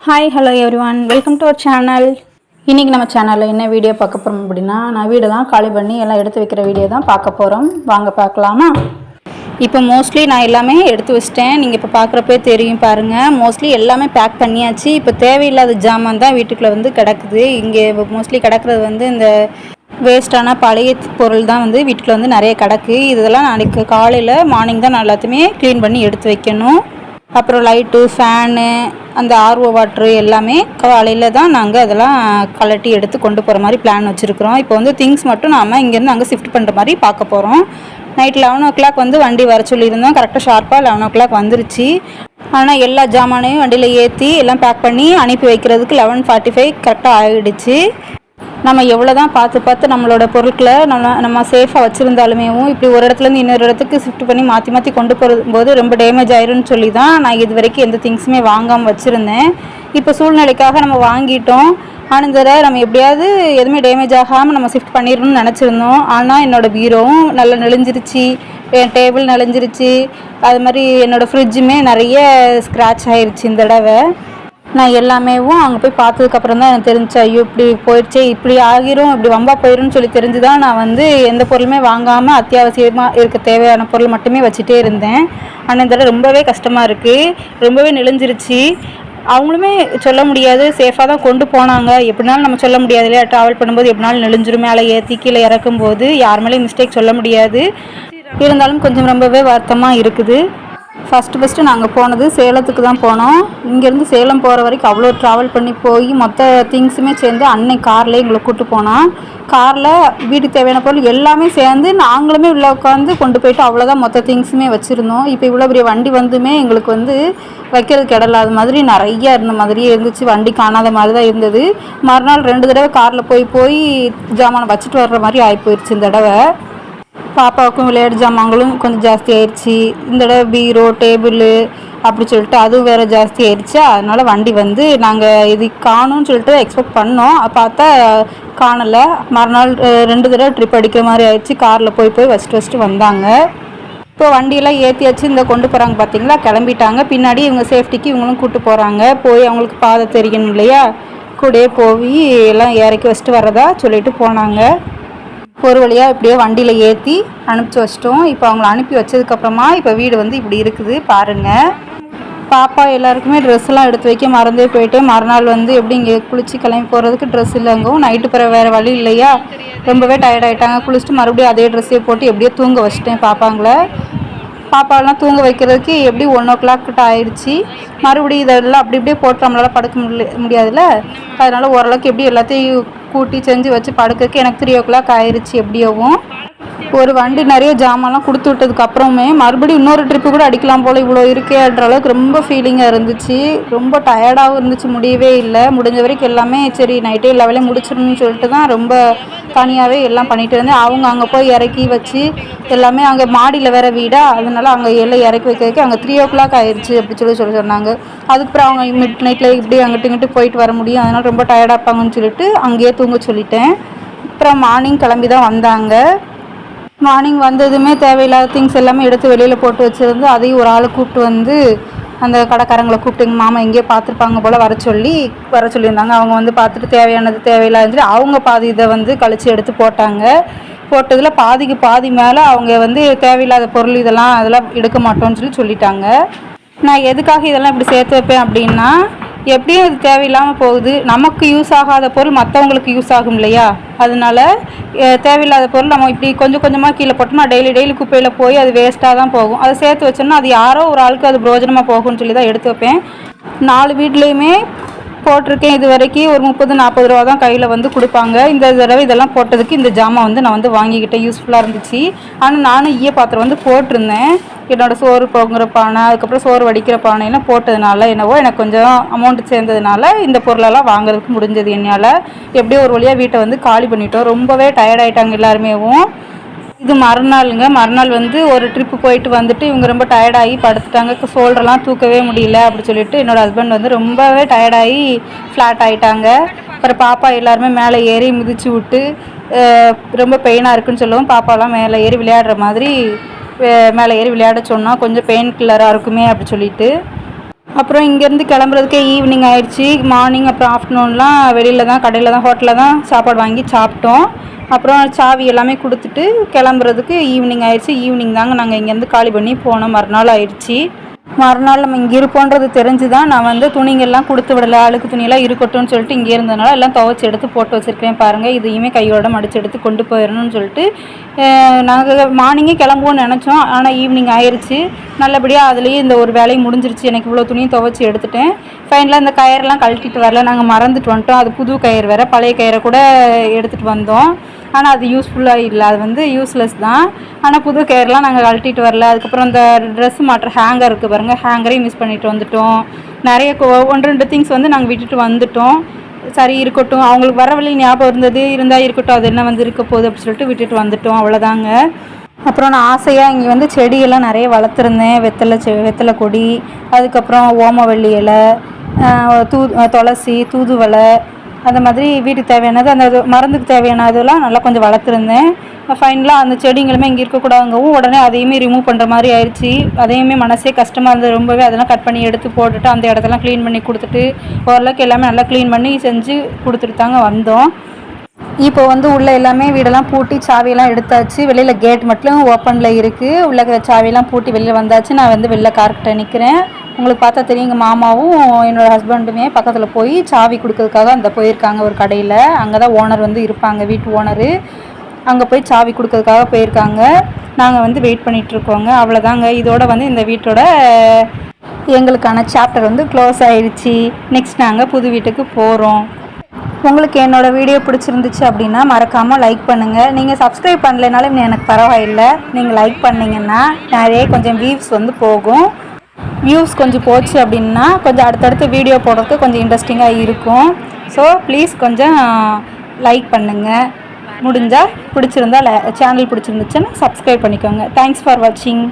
Hi hello everyone, welcome to our channel. இன்றைக்கி நம்ம சேனலில் என்ன வீடியோ பார்க்க போகிறோம் அப்படின்னா, நான் வீடெல்லாம் காலி பண்ணி எல்லாம் எடுத்து வைக்கிற வீடியோ தான் பார்க்க போகிறோம். வாங்க பார்க்கலாமா? இப்போ மோஸ்ட்லி நான் எல்லாமே எடுத்து வச்சிட்டேன். நீங்கள் இப்போ பார்க்குறப்பே தெரியும் பாருங்கள். மோஸ்ட்லி எல்லாமே பேக் பண்ணியாச்சு. இப்போ தேவையில்லாத ஜாமான் தான் வீட்டுக்குள்ளே வந்து கிடக்குது. இங்கே மோஸ்ட்லி கிடக்கிறது வந்து இந்த வேஸ்ட்டான பழைய பொருள் தான் வந்து வீட்டுக்குள்ளே வந்து நிறைய கிடக்கு. இதெல்லாம் நாளைக்கு காலையில் மார்னிங் தான் நான் எல்லாத்தையுமே க்ளீன் பண்ணி எடுத்து வைக்கணும். அப்புறம் லைட்டு, ஃபேனு, அந்த ஆர்ஓ வாட்ரு எல்லாமே காலையில் தான் நாங்கள் அதெல்லாம் கலட்டி எடுத்து கொண்டு போகிற மாதிரி பிளான் வச்சுருக்குறோம். இப்போ வந்து திங்ஸ் மட்டும் நாம் இங்கேருந்து அங்கே ஷிஃப்ட் பண்ணுற மாதிரி பார்க்க போகிறோம். நைட் 11 வந்து வண்டி வர சொல்லியிருந்தோம். கரெக்டாக ஷார்ப்பாக 11 வந்துருச்சு. ஆனால் எல்லா ஜாமானையும் வண்டியில் ஏற்றி எல்லாம் பேக் பண்ணி அனுப்பி வைக்கிறதுக்கு 11:45 கரெக்டாக ஆகிடுச்சு. நம்ம எவ்வளோ தான் பார்த்து நம்மளோட பொருட்களை நம்ம சேஃபாக வச்சுருந்தாலுமே இப்படி ஒரு இடத்துலேருந்து இன்னொரு இடத்துக்கு ஷிஃப்ட் பண்ணி மாற்றி கொண்டு போகும்போது ரொம்ப டேமேஜ் ஆயிரும்னு சொல்லி தான் நான் இது வரைக்கும் எந்த திங்ஸுமே வாங்காமல் வச்சுருந்தேன். இப்போ சூழ்நிலைக்காக நம்ம வாங்கிட்டோம். ஆனால் இந்த தடவை நம்ம எப்படியாவது எதுவுமே டேமேஜ் ஆகாமல் நம்ம ஷிஃப்ட் பண்ணிடணும்னு நினச்சிருந்தோம். ஆனால் என்னோடய பீரோவும் நல்லா நெளிஞ்சிருச்சு, என் டேபிள் நெளிஞ்சிருச்சு, அது மாதிரி என்னோடய ஃப்ரிட்ஜுமே நிறைய ஸ்க்ராட்ச் ஆயிடுச்சு இந்த தடவை. நான் எல்லாமே அங்கே போய் பார்த்ததுக்கப்புறம் தான் எனக்கு தெரிஞ்சு, ஐயோ இப்படி போயிடுச்சே, இப்படி ஆகிரும், இப்படி வம்பா போயிடும்னு சொல்லி தெரிஞ்சு தான் நான் வந்து எந்த பொருளுமே வாங்காமல் அத்தியாவசியமாக இருக்க தேவையான பொருள் மட்டுமே வச்சுட்டே இருந்தேன். ஆனால் இந்த ரொம்பவே கஷ்டமாக இருக்குது, ரொம்பவே நெளிஞ்சிருச்சு. அவங்களுமே சொல்ல முடியாது, சேஃபாக தான் கொண்டு போனாங்க. எப்படினாலும் நம்ம சொல்ல முடியாது இல்லையா, ட்ராவல் பண்ணும்போது எப்படினாலும் நெளிஞ்சிரும். மேலே ஏற்றி கீழே இறக்கும்போது யார் மேலேயும் மிஸ்டேக் சொல்ல முடியாது. இருந்தாலும் கொஞ்சம் ரொம்பவே வருத்தமாக இருக்குது. ஃபஸ்ட்டு நாங்கள் போனது சேலத்துக்கு தான் போனோம். இங்கேருந்து சேலம் போகிற வரைக்கும் அவ்வளோ ட்ராவல் பண்ணி போய் மொத்த திங்ஸுமே சேர்ந்து அன்னை கார்லேயே எங்களை கூப்பிட்டு போனோம். காரில் வீட்டுக்கு தேவையான பொருள் எல்லாமே சேர்ந்து நாங்களுமே உள்ளே உட்காந்து கொண்டு போயிட்டு அவ்வளோதான் மொத்த திங்ஸுமே வச்சுருந்தோம். இப்போ இவ்வளோ பெரிய வண்டி வந்துமே எங்களுக்கு வந்து வைக்கிறதுக்கு இடலாத மாதிரி நிறையா இருந்த மாதிரியே இருந்துச்சு. வண்டி காணாத மாதிரி தான் இருந்தது. மறுநாள் 2 தடவை காரில் போய் ஜாமானை வச்சுட்டு வர்ற மாதிரி ஆகி போயிடுச்சு இந்த தடவை. பாப்பாவுக்கும் விளையாட்டு ஜாமான்களும் கொஞ்சம் ஜாஸ்தி ஆயிடுச்சு. இந்த தடவை பீரோ, டேபிள் அப்படி சொல்லிட்டு அதுவும் வேறு ஜாஸ்தி ஆயிடுச்சு. அதனால் வண்டி வந்து நாங்கள் இது காணும்னு சொல்லிட்டு எக்ஸ்பெக்ட் பண்ணோம். பார்த்தா காணலை. மறுநாள் 2 தடவை ட்ரிப் அடிக்கிற மாதிரி ஆயிடுச்சு. காரில் போய் வச்சுட்டு வந்தாங்க. இப்போ வண்டியெல்லாம் ஏற்றியாச்சு. இந்த கொண்டு போகிறாங்க பார்த்தீங்களா, கிளம்பிட்டாங்க. பின்னாடி இவங்க சேஃப்டிக்கு இவங்களும் கூப்பிட்டு போகிறாங்க. போய் அவங்களுக்கு பாதை தெரியணும் இல்லையா, கூடயே போய் எல்லாம் இறக்கி வச்சுட்டு வர்றதா சொல்லிட்டு போனாங்க. ஒரு வழியாக இப்படியே வண்டியில் ஏற்றி அனுப்பிச்சி வச்சிட்டோம். இப்போ அவங்கள அனுப்பி வச்சதுக்கப்புறமா இப்போ வீடு வந்து இப்படி இருக்குது பாருங்கள். பாப்பா எல்லாருக்குமே ட்ரெஸ்ஸெல்லாம் எடுத்து வைக்க மறந்தே போயிட்டு, மறுநாள் வந்து எப்படி இங்கே குளித்து கிளம்பி போகிறதுக்கு ட்ரெஸ் இல்லைங்கவும் நைட்டு பிற வேறு வழி இல்லையா, ரொம்பவே டயர்ட் ஆகிட்டாங்க. குளிச்சுட்டு மறுபடியும் அதே ட்ரெஸ்ஸே போட்டு எப்படியோ தூங்க வச்சிட்டேன் பாப்பாவெல்லாம் தூங்க வைக்கிறதுக்கு எப்படி 1 ஆயிடுச்சு. மறுபடியும் இதெல்லாம் அப்படி இப்படியே போட்டு நம்மளால் படுக்க முடியாதுல்ல. அதனால் ஓரளவுக்கு எப்படி எல்லாத்தையும் கூட்டி செஞ்சு வச்சு படுக்கிறதுக்கு எனக்கு 3 ஆயிடுச்சு. எப்படியோவும் ஒரு வண்டி நிறைய ஜாமான்லாம் கொடுத்து விட்டதுக்கு அப்புறமே மறுபடியும் இன்னொரு ட்ரிப்பு கூட அடிக்கலாம் போல் இவ்வளோ இருக்கேன்ற அளவுக்கு ரொம்ப ஃபீலிங்காக இருந்துச்சு. ரொம்ப டயர்டாகவும் இருந்துச்சு, முடியவே இல்லை. முடிஞ்ச வரைக்கும் எல்லாமே சரி நைட்டே எல்லா வேலையும் முடிச்சிடணும்னு சொல்லிட்டு தான் ரொம்ப தனியாகவே எல்லாம் பண்ணிகிட்டு இருந்தேன். அவங்க அங்கே போய் இறக்கி வச்சு எல்லாமே அங்கே மாடியில் வேறு வீடா, அதனால அங்கே எல்லாம் இறக்கி வைக்கிறதுக்கு அங்கே 3 ஆயிடுச்சு அப்படி சொல்லி சொன்னாங்க. அதுக்கப்புறம் அவங்க மிட் நைட்டில் இப்படி அங்கிட்டு போயிட்டு வர முடியும், அதனால் ரொம்ப டயர்டாக இருப்பாங்கன்னு சொல்லிட்டு அங்கேயே தூங்க சொல்லிட்டேன். அப்புறம் மார்னிங் கிளம்பி தான் வந்தாங்க. மார்னிங் வந்ததுமே தேவையில்லாத திங்ஸ் எல்லாமே எடுத்து வெளியில் போட்டு வச்சுருந்து அதையும் ஒரு ஆளை கூப்பிட்டு வந்து அந்த கடைக்காரங்களை கூப்பிட்டு எங்கள் மாமா எங்கேயோ பார்த்துருப்பாங்க போல் வர சொல்லியிருந்தாங்க. அவங்க வந்து பார்த்துட்டு தேவையானது தேவையில்லாத அவங்க பாதி இதை வந்து கழித்து எடுத்து போட்டாங்க. போட்டதில் பாதி மேலே அவங்க வந்து தேவையில்லாத பொருள் அதெல்லாம் எடுக்க மாட்டோம்னு சொல்லிட்டாங்க. நான் எதுக்காக இதெல்லாம் இப்படி சேர்த்து வைப்பேன் அப்படின்னா, எப்படியும் இது தேவையில்லாமல் போகுது. நமக்கு யூஸ் ஆகாத பொருள் மற்றவங்களுக்கு யூஸ் ஆகும் இல்லையா, அதனால தேவையில்லாத பொருள் நம்ம இப்படி கொஞ்சமாக கீழே போட்டோம்னா டெய்லி குப்பையில் போய் அது வேஸ்ட்டாக தான் போகும். அதை சேர்த்து வச்சோம்னா அது யாரோ ஒரு ஆளுக்கு அது பிரயோஜனமாக போகும்னு சொல்லி தான் எடுத்து வைப்பேன். 4 வீட்லேயுமே போட்டிருக்கேன். இது வரைக்கும் ஒரு 30-40 ரூபா தான் கையில் வந்து கொடுப்பாங்க. இந்த தடவை இதெல்லாம் போட்டதுக்கு இந்த ஜாமான் வந்து நான் வந்து வாங்கிக்கிட்டேன். யூஸ்ஃபுல்லாக இருந்துச்சு. ஆனால் நானும் ஈய பாத்திரம் வந்து போட்டிருந்தேன். என்னோடய சோறு பொங்குற பானை, அதுக்கப்புறம் சோறு வடிக்கிற பானையெல்லாம் போட்டதுனால என்னவோ எனக்கு கொஞ்சம் அமௌண்ட்டு சேர்ந்ததுனால இந்த பொருளெல்லாம் வாங்குறதுக்கு முடிஞ்சது என்னால். எப்படியோ ஒரு வழியாக வீட்டை வந்து காலி பண்ணிட்டோம். ரொம்பவே டயர்ட் ஆகிட்டாங்க எல்லாருமேவும். இது மறுநாள் வந்து ஒரு ட்ரிப்பு போயிட்டு வந்துட்டு இவங்க ரொம்ப டயர்டாகி படுத்துட்டாங்க. ஷோல்டர்லாம் தூக்கவே முடியல அப்படி சொல்லிட்டு என்னோடய ஹஸ்பண்ட் வந்து ரொம்பவே டயர்டாகி ஃப்ளாட் ஆகிட்டாங்க. அப்புறம் பாப்பா எல்லாருமே மேலே ஏறி மிதிச்சு விட்டு ரொம்ப பெயினாக இருக்குன்னு சொல்லவும் பாப்பாலாம் மேலே ஏறி விளையாடுற மாதிரி மேலே ஏறி விளையாட சொன்னால் கொஞ்சம் பெயின் கில்லராக இருக்குமே அப்படி சொல்லிட்டு அப்புறம் இங்கேருந்து கிளம்புறதுக்கே ஈவினிங் ஆயிடுச்சு. மார்னிங் அப்புறம் ஆஃப்டர்நூன்லாம் வெளியில் தான், கடையில் தான், ஹோட்டலில் தான் சாப்பாடு வாங்கி சாப்பிட்டோம். அப்புறம் சாவி எல்லாமே கொடுத்துட்டு கிளம்புறதுக்கு ஈவினிங் ஆயிடுச்சு. ஈவினிங் தாங்க நாங்கள் இங்கேருந்து காலி பண்ணி போனோம். மறுநாள் ஆயிடுச்சு. மறுநாள் நம்ம இங்கே இருப்போன்றது தெரிஞ்சு தான் நான் வந்து துணிங்கள்லாம் கொடுத்து விடலை. அழுக்கு துணியெல்லாம் இருக்கட்டும்னு சொல்லிட்டு இங்கே இருந்ததுனால எல்லாம் துவைச்சி எடுத்து போட்டு வச்சுருக்கேன் பாருங்கள். இதையுமே கையோட மடித்து எடுத்து கொண்டு போயிடணும்னு சொல்லிட்டு நாங்கள் மார்னிங்கே கிளம்புவோன்னு நினச்சோம். ஆனால் ஈவினிங் ஆயிடுச்சு. நல்லபடியாக அதுலேயே இந்த ஒரு வேலையை முடிஞ்சிருச்சு. எனக்கு இவ்வளோ துணியும் துவைச்சி எடுத்துட்டேன். ஃபைனலாக இந்த கயிறெல்லாம் கழட்டிட்டு வரல, நாங்கள் மறந்துட்டு வந்துட்டோம். அது புது கயிறு வேறு, பழைய கயிறை கூட எடுத்துகிட்டு வந்தோம். ஆனால் அது யூஸ்ஃபுல்லாக இல்லை, அது வந்து யூஸ்லெஸ் தான். ஆனால் புது கயிறுலாம் நாங்கள் கழட்டிட்டு வரல. அதுக்கப்புறம் இந்த ட்ரெஸ் மாட்டுற ஹேங்கர் இருக்குது பாருங்கள், ஹேங்கரையும் மிஸ் பண்ணிட்டு வந்துட்டோம். நிறைய 1-2 திங்ஸ் வந்து நாங்கள் விட்டுட்டு வந்துட்டோம். சரி இருக்கட்டும், அவங்களுக்கு வர வழி ஞாபகம் இருந்தால் இருக்கட்டும், அது என்ன வந்து இருக்க போகுது அப்படின்னு சொல்லிட்டு விட்டுட்டு வந்துட்டோம். அவ்வளோதாங்க. அப்புறம் நான் ஆசையாக இங்கே வந்து செடியெல்லாம் நிறைய வளர்த்துருந்தேன். வெத்தலை கொடி, அதுக்கப்புறம் ஓமவல்லி இலை, துளசி, தூதுவளை, அந்த மாதிரி வீட்டுக்கு தேவையானது, அந்த மருந்துக்கு தேவையானதெல்லாம் நல்லா கொஞ்சம் வளர்த்துருந்தேன். ஃபைனலாக அந்த செடிங்களுமே இங்கே இருக்கக்கூடாதுங்கவும் உடனே அதையுமே ரிமூவ் பண்ணுற மாதிரி ஆயிடுச்சு. அதையுமே மனசே கஷ்டமாக இருந்தது ரொம்பவே. அதெல்லாம் கட் பண்ணி எடுத்து போட்டுட்டு அந்த இடத்தெல்லாம் க்ளீன் பண்ணி கொடுத்துட்டு ஓரளவுக்கு எல்லாமே நல்லா க்ளீன் பண்ணி செஞ்சு கொடுத்துட்டு தாங்க வந்தோம். இப்போ வந்து உள்ளே எல்லாமே வீடெல்லாம் பூட்டி சாவியெல்லாம் எடுத்தாச்சு. வெளியில் கேட் மட்டும் ஓப்பனில் இருக்குது. உள்ளே சாவியெல்லாம் பூட்டி வெளியில் வந்தாச்சு. நான் வந்து வெளில கார்கிட்ட நிற்கிறேன். உங்களுக்கு பார்த்தா தெரியும், எங்கள் மாமாவும் என்னோடய ஹஸ்பண்டுமே பக்கத்தில் போய் சாவி கொடுக்கறதுக்காக அந்த போயிருக்காங்க ஒரு கடையில். அங்கே தான் ஓனர் வந்து இருப்பாங்க, வீட்டு ஓனரு. அங்கே போய் சாவி கொடுக்கறதுக்காக போயிருக்காங்க. நாங்கள் வந்து வெயிட் பண்ணிகிட்ருக்கோங்க. அவ்வளோதாங்க. இதோட வந்து இந்த வீட்டோட எங்களுக்கான சாப்டர் வந்து க்ளோஸ் ஆயிடுச்சு. நெக்ஸ்ட் நாங்கள் புது வீட்டுக்கு போகிறோம். உங்களுக்கு என்னோடய வீடியோ பிடிச்சிருந்துச்சு அப்படின்னா மறக்காமல் லைக் பண்ணுங்கள். நீங்கள் சப்ஸ்கிரைப் பண்ணலைனாலும் எனக்கு பரவாயில்லை, நீங்கள் லைக் பண்ணிங்கன்னா நிறைய கொஞ்சம் வியூஸ் வந்து போகும். வியூஸ் கொஞ்சம் போச்சு அப்படின்னா கொஞ்சம் அடுத்தடுத்து வீடியோ போடுறதுக்கு கொஞ்சம் இன்ட்ரெஸ்டிங்காக இருக்கும். ஸோ ப்ளீஸ் கொஞ்சம் லைக் பண்ணுங்கள். முடிஞ்சால் பிடிச்சிருந்தா சேனல் பிடிச்சிருந்துச்சுன்னா சப்ஸ்கிரைப் பண்ணிக்கோங்க. தேங்க்ஸ் ஃபார் வாட்சிங்.